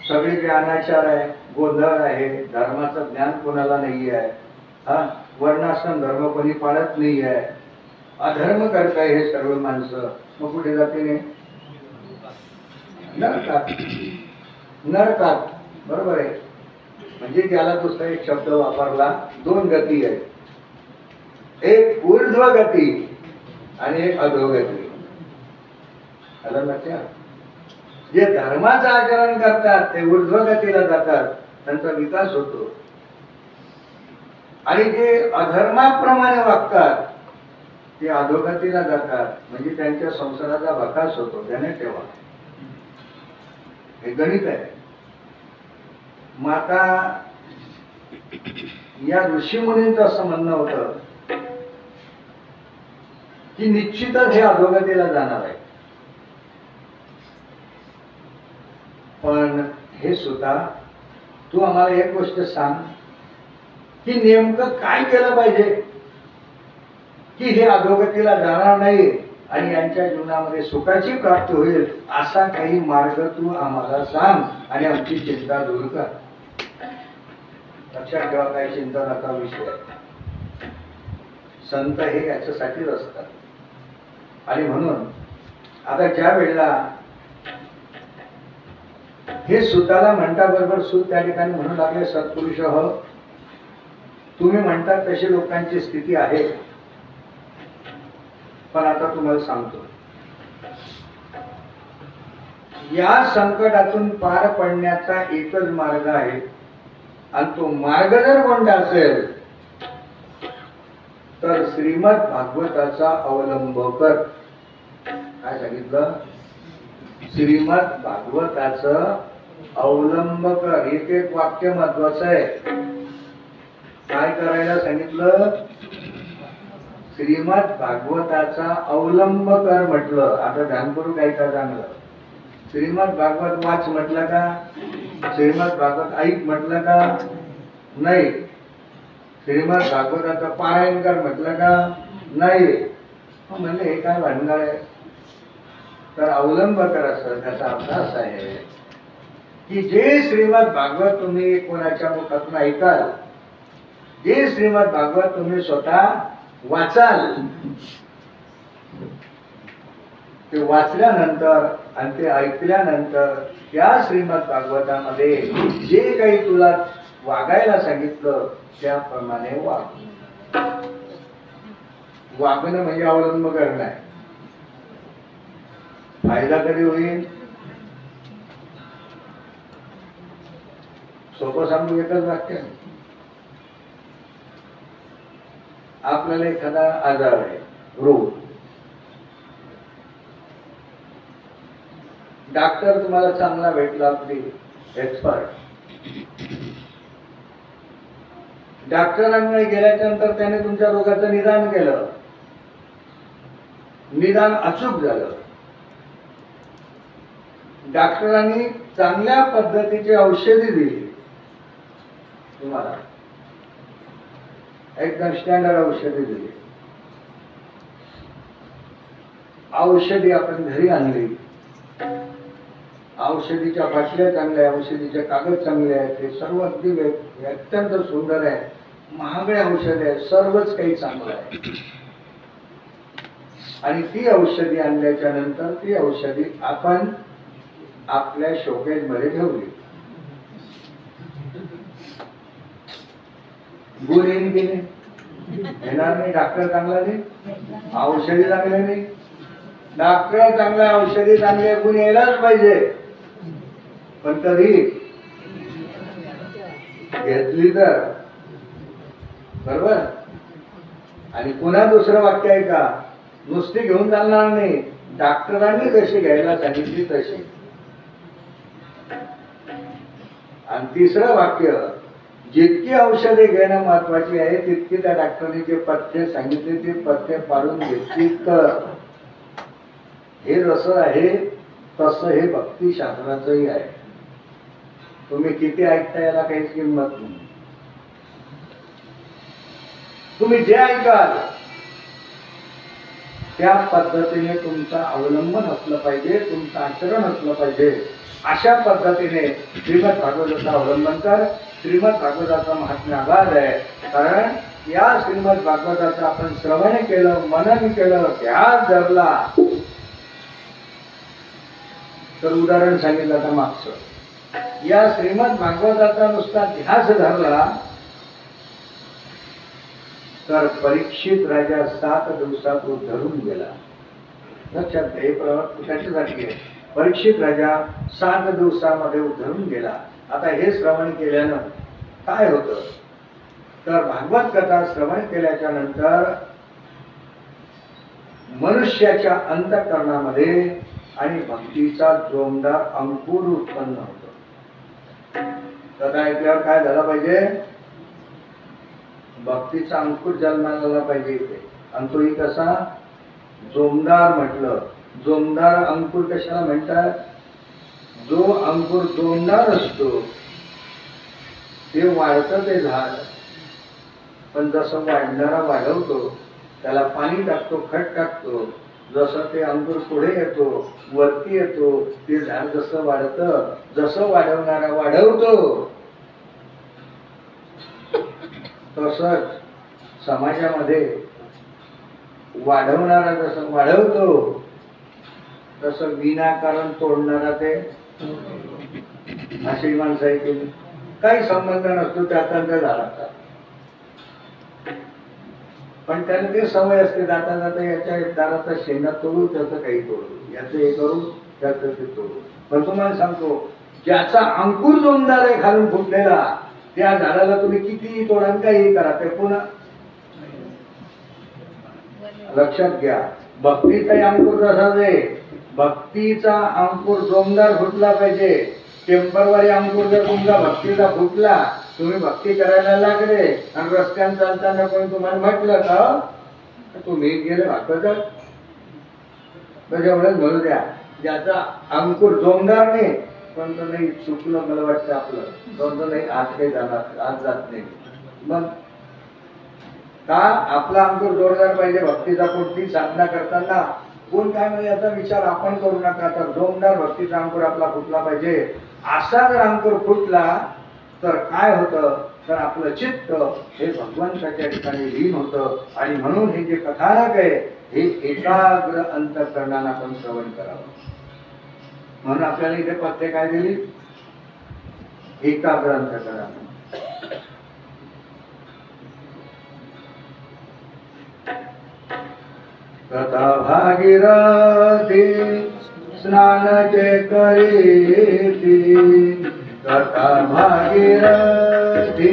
सगळीकडे अनाचार आहे, गोंधळ आहे, धर्माचं ज्ञान कोणाला नाही आहे, हा वर्णाश्रम धर्म कोणी पाळत नाही आहे, अधर्म करताय हे सर्व माणसं. मग कुठे जाते नाही? नरकात. नरकात. बरोबर आहे. म्हणजे त्याला दुसरा एक शब्द वापरला, दोन गती आहे, एक ऊर्ध्व गती आणि एक अधोगती. आलं लक्षात? जे धर्माचं आचरण करतात ते ऊर्ध्व गतीला जातात, त्यांचा विकास होतो. आणि जे अधर्माप्रमाणे वागतात ते अधोगतीला जातात, म्हणजे त्यांच्या संसाराचा विकास होतो. त्याने ठेवा, हे गणित आहे. मग आता या ऋषीमुनींचं असं म्हणणं होतं की निश्चितच हे अधोगतीला जाणार आहे. पण हे सुद्धा तू आम्हाला एक गोष्ट सांग की नेमकं काय केलं पाहिजे की हे अधोगतीला जाणार नाही आणि यांच्या जीवनामध्ये सुखाची प्राप्ती होईल, असा काही मार्ग तू आम्हाला सांग आणि आमची चिंता दूर कर. लक्षात ठेवा, काही चिंता नका विषय. संत हे याच्यासाठीच असतात. आणि म्हणून आता ज्या वेळेला हे सुताला म्हणता बरोबर सूत त्या ठिकाणी म्हणू लागले, सत्पुरुष हो, तुम्ही म्हणतात तशी लोकांची स्थिती आहे, पण आता तुम्हाला सांगतो, या संकटातून पार पडण्याचा एकच मार्ग आहे आणि तो मार्ग जर कोणता असेल तर श्रीमद भागवताचा अवलंब कर. काय सांगितलं? श्रीमद भागवताचं अवलंब कर. एक एक वाक्य महत्वाचं आहे. काय करायला सांगितलं? श्रीमद भागवताचा अवलंब कर म्हटलं. आता ध्यानपूर्वक ऐका चांगलं. श्रीमद भागवत वाच म्हटलं का? श्रीमद भागवत ऐक म्हटलं का? नाही. श्रीमद भागवताचं पारायण कर म्हटलं का? नाही. म्हणले हे काय भानगड आहे? तर अवलंब कर असं त्याचा अर्थ असा आहे की जे श्रीमद भागवत तुम्ही कोणाच्या मुखातून ऐकाल, जे श्रीमद भागवत तुम्ही स्वतः वाचाल, ते वाचल्यानंतर आणि ते ऐकल्यानंतर त्या श्रीमद भागवतामध्ये जे काही तुला वागायला सांगितलं त्याप्रमाणे वाग. वागणं म्हणजे अवलंब करणं आहे. फायदा कधी होईल? सोपं सांगू एकच वाक्य. आपल्याला एखादा आजार आहे, रोग, डॉक्टर तुम्हाला चांगला भेटला, आपली एक्सपर्ट, डॉक्टरांकडे गेल्याच्या नंतर त्याने तुमच्या रोगाचं निदान केलं, निदान अचूक झालं, डॉक्टरांनी चांगल्या पद्धतीची औषधी दिली तुम्हाला, एकदम स्टँडर्ड औषधी दिली. औषधी आपण घरी आणली, औषधीच्या बाटल्या चांगल्या, औषधीचे कागद चांगले आहेत, ते सर्व अगदी अत्यंत सुंदर आहे, महागडे औषध आहे, सर्वच काही चांगलं आहे. आणि ती औषधी आणल्याच्या नंतर ती औषधी आपण आपल्या शोकेज मध्ये ठेवली. गुण येईल की नाही? येणार नाही. डॉक्टर चांगला नाही, औषधी चांगले नाही. डॉक्टर चांगला, औषधी चांगले, गुण यायलाच पाहिजे. पण कधी घेतली तर बरोबर. आणि पुन्हा दुसरं वाक्य आहे का, नुसती घेऊन चालणार नाही, डॉक्टरांनी कशी घ्यायला सांगितली तशी. आणि तिसरं वाक्य, जितकी औषधे घेणं महत्वाची आहे तितकी त्या डॉक्टरने जे पथ्य सांगितले ते पथ्य पाळून घेतली तर. हे जसं आहे तसं हे भक्तिशास्त्राचंही आहे. तुम्ही किती ऐकता याला काहीच किंमत नाही. तुम्ही जे ऐकाल त्या पद्धतीने तुमचं अवलंबन असलं पाहिजे, तुमचं आचरण असलं पाहिजे. अशा पद्धतीने श्रीमद भागवताचा अवलंबन कर. श्रीमद भागवताचा महात्म्य आगाध आहे. कारण या श्रीमद भागवताचं आपण श्रवण केलं, मनन केलं, ध्यास धरला. तर उदाहरण सांगितलं आता मागचं, या श्रीमद भागवताचा नुसता ध्यास धरला तर परीक्षित राजा 7 दिवसात तो धरून गेला. लक्षात घ्या, हे त्याच्यासाठी आहे. परीक्षित राजा 7 दिवसामध्ये धरून गेला. आता हे श्रवण केल्यानं काय होतं तर भागवत कथा श्रवण केल्याच्या नंतर मनुष्याच्या अंतःकरणामध्ये आणि भक्तीचा जोमदार अंकुर उत्पन्न होतो. कथा ऐकल्यावर काय झालं पाहिजे? भक्तीचा अंकुर जन्माला पाहिजे इथे. अंकुरी कसा? जोमदार म्हटलं. जोमदार अंकुर कशाला म्हणतात? जो अंकुर जोमदार असतो ते वाढतं ते झाड, पण जसं वाढणारा वाढवतो, त्याला पाणी टाकतो, खत टाकतो, जसं ते अंकुर पुढे येतो, वरती येतो, ते झाड जसं वाढतं, जसं वाढवणारा वाढवतो, तसंच समाजामध्ये वाढवणारा जसं वाढवतो, तसं विनाकारण तोडणारा ते अशी माणसं आहे की काही संबंध नसतो त्याचा झाडाचा, पण त्याला ते सवय असते जाता जाता याच्या दाराचा शेंगा तोडू, त्याचं काही तोडू, याचं हे करू, त्याचं ते तोडू. पण तुम्हाला सांगतो, ज्याचा अंकुर जोमदार आहे खालून फुटलेला, त्या झाडाला तुम्ही किती तोडा काही करा, ते पुन्हा. लक्षात घ्या, भक्तीचाही अंकुर तसाच आहे. भक्तीचा अंकुर जोमदार फुटला पाहिजे. टेम्परवारी अंकुर जर तुमचा भक्तीचा फुटला, तुम्ही भक्ती करायला लागले आणि रस्त्याने चालताना कोणी तुम्हाला म्हटलं का तुम्ही गेले भागवतात, तर एवढंच म्हणू द्या, ज्याचा अंकुर जोमदार नाही, पण तो नाही चुकलं, मला वाटतं आपलं कोणतं नाही, आज काही जाणार, आज जात नाही. मग का आपला अंकुर जोरदार पाहिजे. भक्तीचा पोटी साधना करताना कोण काय म्हणजे याचा विचार आपण करू नका, तर जोमदार भक्तीचा अंकुर आपला फुटला पाहिजे. असा जर अंकुर फुटला तर काय होतं तर आपलं चित्त हे भगवंताच्या ठिकाणी लीन होतं. आणि म्हणून हे जे कथानक आहे हे एकाग्र अंतःकरणाने आपण श्रवण करावं. म्हणून आपल्याला इथे पत्ते काय दिली? एकाग्र अंतःकरणाने. कथा भागीरथी स्नान जे करीती, कथा भागीरथी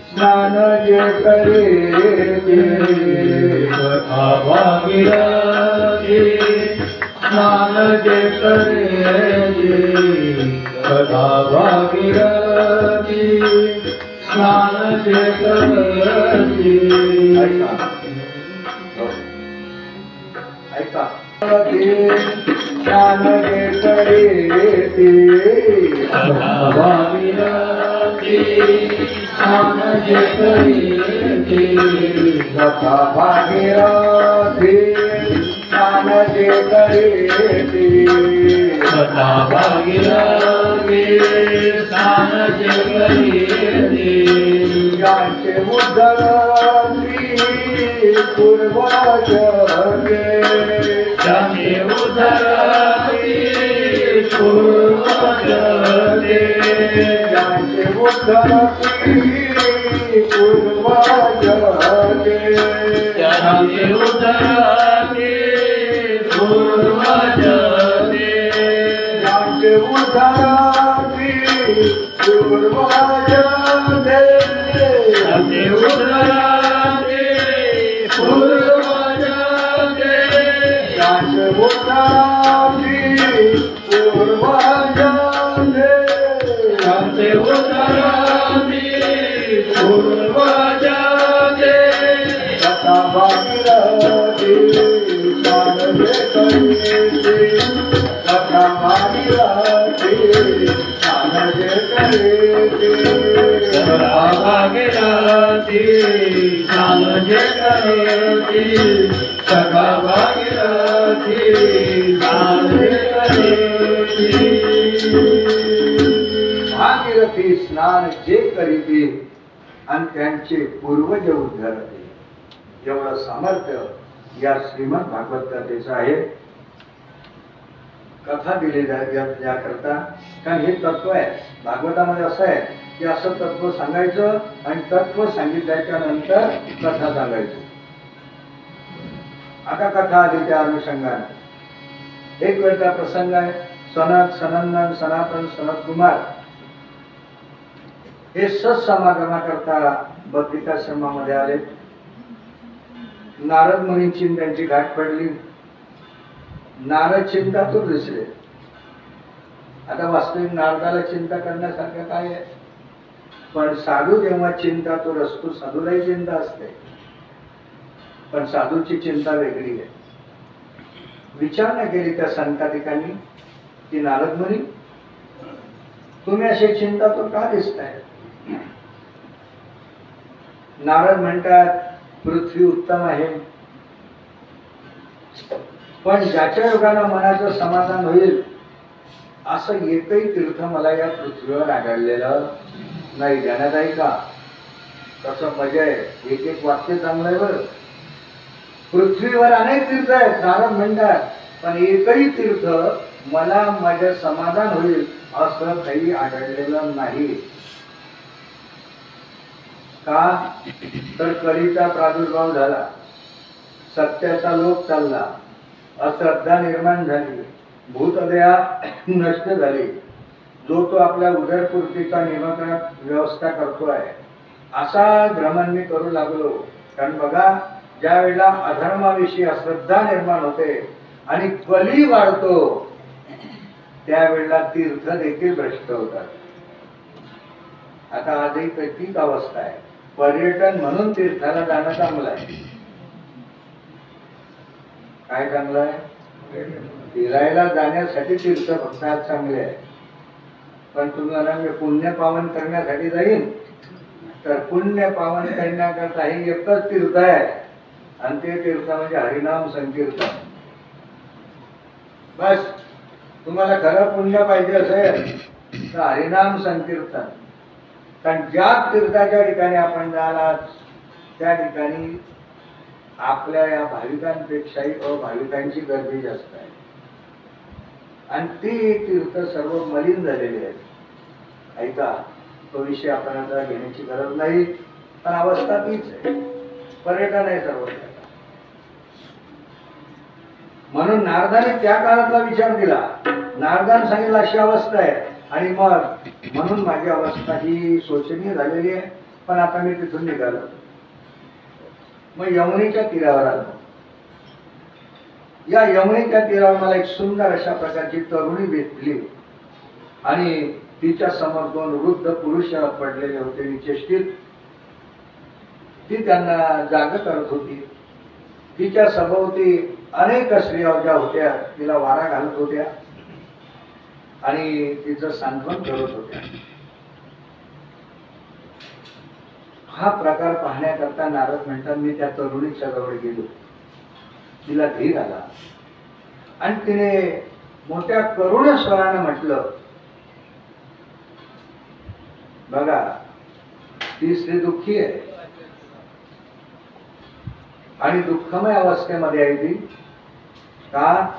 स्नान जे करीती, कथा भागीरथी स्नान जे करीती, कथा भागीरथी स्नान जे करीती. ऐका, स्नान जे करीती, कथा भागीरथी स्नान जे करीती, कथा भागीरथी स्नान जे करीती, कथा भागीरथी स्नान जे करीती. यांचे उद्धरती पूर्वज ज्याने उद्धरती पूर्वज, ज्याचे उद्धरती पूर्वज, ज्याने उद्धरती पूर्वज, ज्याचे उद्धरती पूर्वज, ज्याने उद्धरती पूर्वज, ज्याचे उद्धरती पूर्वज, ज्याने उद्धरती पूर्वज. कथा भागीरथी स्नान जे करीती, कथा भागीरथी स्नान जे करीती, कथा भागीरथी स्नान जे करीती, कथा भागीरथी स्नान जे करीती. भागीरथी स्नान जे करीती आणि त्यांचे पूर्वज उद्धारते. एवढं सामर्थ्य या श्रीमद भागवत कथेचं आहे. कथा दिली याकरता, कारण हे तत्व आहे भागवतामध्ये. असं आहे की असं तत्व सांगायचं आणि तत्व सांगितल्याच्या नंतर कथा सांगायची. आता कथा आली त्या अनुषंगाने. एक वेळचा प्रसंग आहे. सनत सनंदन सनातन सनत कुमार हे सत्समागमाकरता बद्रिकाश्रमामध्ये आले. नारद मुनींची त्यांची गाठ पडली. नारद चिंतातूर दिसले. आता वास्तविक नारदाला चिंता करण्यासारखं काय आहे, पण साधू जेव्हा चिंतातूर असतो, साधूलाही चिंता असते, पण साधूची चिंता वेगळी आहे. विचारणा केली त्या संताधिकांनी की नारद मुनी, तुम्ही असे चिंतातूर का दिसताय? नारद म्हणतात, पृथ्वी उत्तम आहे, पण ज्याच्या योगानं मनाचं समाधान होईल असं एकही तीर्थ मला या पृथ्वीवर आढळलेलं नाही. ध्यानात आहे का? कसं मजा आहे. एक एक वाक्य चांगलं आहे बरं. पृथ्वीवर अनेक तीर्थ आहेत नारद म्हणतात, पण एकही तीर्थ मला माझं समाधान होईल असं काही आढळलेलं नाही. का? तर कलीचा प्रादुर्भाव झाला, सत्याचा लोप चालला, अश्रद्धा निर्माण झाली, भूतदया नष्ट झाली. जो तो आपल्या उदरपूर्तीचा निमंत्रणात व्यवस्था करतोय असा भ्रमण मी करू लागलो. कारण बघा, ज्या वेळेला अधर्माविषयी अश्रद्धा निर्माण होते आणि कली वाढतो, त्यावेळेला तीर्थ देखील भ्रष्ट होतात. आता आजही तीच अवस्था आहे. पर्यटन म्हणून तीर्थाला जाणं चांगलं आहे. काय चांगलं आहे? फिरायला जाण्यासाठी तीर्थ फक्त आज चांगले आहे. पण तुम्हाला मी पुण्य पावन करण्यासाठी जाईन, तर पुण्य पावन करण्याकरता हे एकच तीर्थ आहे, आणि ते तीर्थ म्हणजे हरिनाम संकीर्तन. बस. तुम्हाला खरं पुण्य पाहिजे असेल तर हरिनाम संकीर्तन. कारण ज्या तीर्थाच्या ठिकाणी आपण जाणार त्या ठिकाणी आपल्या या भाविकांपेक्षाही अभाविकांची गर्दी जास्त आहे, आणि ती तीर्थ सर्व मलिन झालेली आहेत. ऐका, तो विषय आपण आता घेण्याची गरज नाही, पण अवस्था तीच आहे. पर्यटन आहे सर्व. म्हणून नारदाने त्या काळातला विचार दिला. नारदाने सांगितलं अशी अवस्था आहे, आणि मग म्हणून माझी अवस्था ही शोचनीय झालेली आहे. पण आता मी तिथून निघालो. मग यमुनेच्या तीरावर आलो. या यमुनेच्या तीरावर मला एक सुंदर अशा प्रकारची तरुणी भेटली, आणि तिच्या समोर दोन वृद्ध पुरुष पडलेले होते निचेष्टित. ती त्यांना जाग करत होती. तिच्या सभोवती अनेक स्त्रिया ज्या होत्या तिला वारा घालत होत्या आणि तिचं सांत्वन करत होत्या. हा प्रकार पाहण्याकरता नारद म्हणतात, मी त्या तरुणीच्या जवळ गेलो. तिला धीर आला आणि तिने मोठ्या करुण स्वराने म्हटलं, बघा, ती स्त्री दुःखी आहे आणि दुःखमय अवस्थेमध्ये आहे ती. का?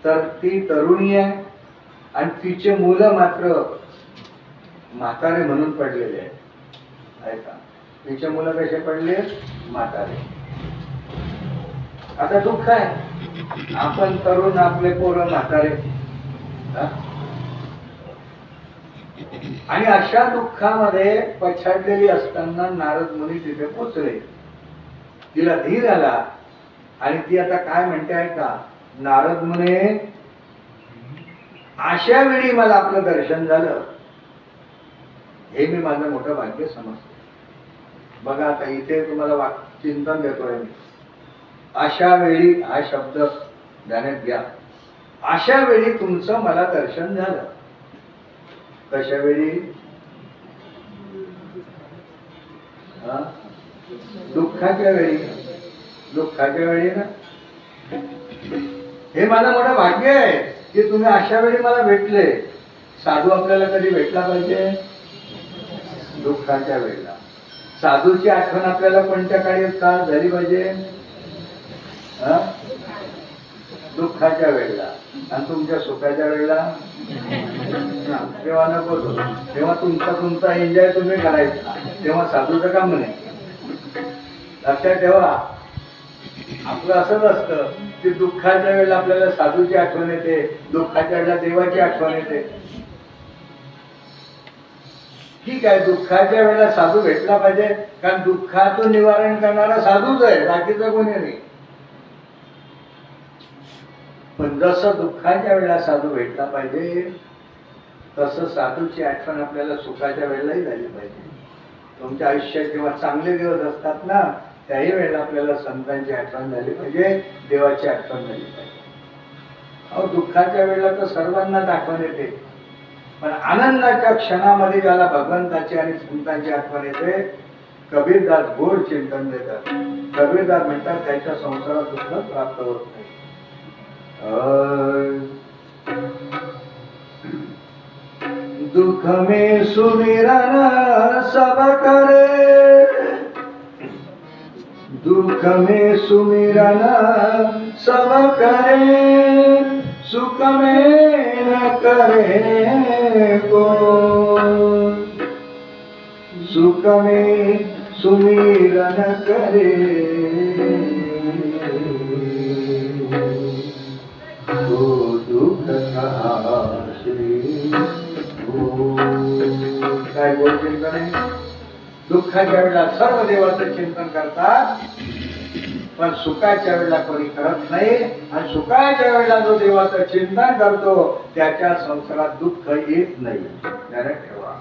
तर ती तरुणी आहे आणि तिचे मुलं मात्र म्हातारे म्हणून पडलेले आहेत. ऐका, तिचे मुलं कसे पडले? म्हातारे. आता दुःख आहे, आपण तरुण, आपले पोरं म्हातारे. आणि अशा दुःखामध्ये पछाडलेली असताना नारद मुनी तिथे पोचले. तिला धीर आला आणि ती आता काय म्हणते आहे का? नारद मुने, अशा वेळी मला आपलं दर्शन झालं, हे मी माझं मोठं भाग्य समजतो. बघा, आता इथे तुम्हाला चिंतन देतोय मी. अशा वेळी हा शब्द ध्यानात घ्या. अशा वेळी तुमचं मला दर्शन झालं. कशा वेळी? दुःखाच्या वेळी. दुःखाच्या वेळी ना. हे माझं मोठं भाग्य आहे की तुम्ही अशा वेळी मला भेटले. साधू आपल्याला कधी भेटला पाहिजे? दुःखाच्या वेळेला. साधूची आठवण आपल्याला कोणत्या काळी का झाली पाहिजे? हा? दुःखाच्या वेळेला. आणि तुमच्या सुखाच्या वेळेला तेव्हा नको. तेव्हा तुमचा एन्जॉय तुम्ही करायचा, तेव्हा साधूचं काम नाही. लक्षात ठेवा, आपलं असंच असतं की दुःखाच्या वेळेला आपल्याला साधूची आठवण येते, दुःखाच्या वेळेला देवाची आठवण येते. ठीक आहे, दुःखाच्या वेळेला साधू भेटला पाहिजे, कारण दुःखाचं निवारण करणारा साधूच आहे, बाकीचं कोणी नाही. पण जसं दुःखाच्या वेळेला साधू भेटला पाहिजे, तसं साधूची आठवण आपल्याला सुखाच्या वेळेलाही झाली पाहिजे. तुमच्या आयुष्यात जेव्हा चांगले दिवस असतात ना, त्याही वेळेला आपल्याला संतांची आठवण झाली पाहिजे, देवाची आठवण झाली पाहिजे. अहो, दुःखाच्या वेळेला तर सर्वांनाच आठवण येते, पण आनंदाच्या क्षणामध्ये ज्याला भगवंताची आणि संतांची आठवण येते, कबीरदास गोड चिंतन देतात. कबीरदास म्हणतात त्याच्या संसारात दुःख प्राप्त होत नाही. दुख में सुमिरन सब करे, दुख में सुमिरन सब करे, सुख में न करे को, सुख में सुमिरन करे तो दुख कहा श्री. काय गोड चिंतन आहे. दुःखाच्या वेळेला सर्व देवाचं चिंतन करतात, पण सुखाच्या वेळेला कोणी करत नाही. आणि सुखाच्या वेळेला जो देवाचं चिंतन करतो त्याच्या संसारात दुःख येत नाही. ध्यानात ठेवा.